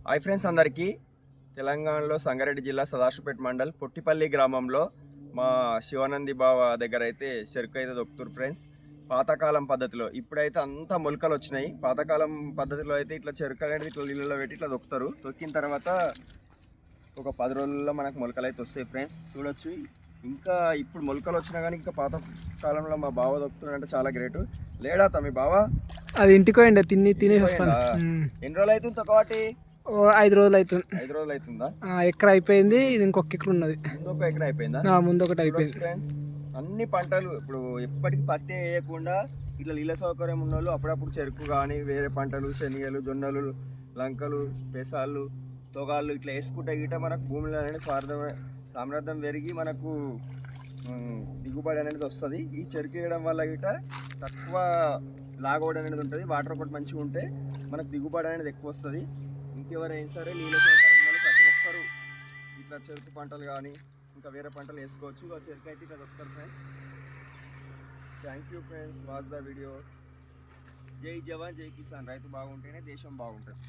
Hi friends అందరికీ. తెలంగాణలో సంగారెడ్డి జిల్లా సదాశివపేట మండల్ పొట్టిపల్లి గ్రామంలో మా శివానంది బావ దగ్గర అయితే చెరుకు అయితే దొక్కుతారు ఫ్రెండ్స్. పాతకాలం పద్ధతిలో ఇప్పుడైతే అంతా మొలకలు వచ్చినాయి. పాతకాలం పద్ధతిలో అయితే ఇట్లా చెరుకు అనేది ఇట్లా నీళ్ళలో పెట్టి ఇట్లా దొక్కుతారు. దొక్కిన తర్వాత ఒక 10 రోజుల్లో మనకు మొలకలు అయితే వస్తాయి ఫ్రెండ్స్. చూడొచ్చు, ఇంకా ఇప్పుడు మొలకలు వచ్చినా కానీ ఇంకా పాత కాలంలో మా బావ దొక్కుతున్నాడంటే చాలా గ్రేట్. లేడా మీ బావ? అది ఇంటికి పోయిండే తినేసి వస్తాను. ఎన్ని రోజులు అవుతుంది ఒకటి? 5 రోజులు అవుతుంది. 5 రోజులు అవుతుందా? ఎకర అయిపోయింది, ఇది ఇంకొక ఎకర ఉన్నది. ముందు ఒక ఎకర అయిపోయిందా? ముందు ఒకటి అయిపోయింది ఫ్రెండ్స్. అన్ని పంటలు ఇప్పుడు ఎప్పటికీ పత్తి వేయకుండా ఇట్లా నీళ్ళ సౌకర్యం ఉన్న వాళ్ళు అప్పుడప్పుడు చెరుకు కానీ వేరే పంటలు శనగలు, జొన్నలు, లంకలు, పెసాలు, తొగాళ్ళు ఇట్లా వేసుకుంటే గిట మనకు భూమిలో అనేది సామర్థ్యం పెరిగి మనకు దిగుబడి అనేది వస్తుంది. ఈ చెరుకు వేయడం వల్ల గిట తక్కువ లాగోడి అనేది ఉంటుంది. వాటర్ ఒకటి మంచిగా ఉంటే మనకు దిగుబడి అనేది ఎక్కువ వస్తుంది. ఇంకెవరైనా సరే నీళ్ళ సౌకర్యం వల్ల ప్రతి ఒక్కరు ఇట్లా చెరుకు పంటలు కానీ ఇంకా వేరే పంటలు వేసుకోవచ్చు. చెరుకు అయితే ఇట్లా దొరుకుతారు friends. Thank you friends, watch the video. జై జవాన్ జై కిసాన్. రైతు బాగుంటేనే దేశం బాగుంటుంది.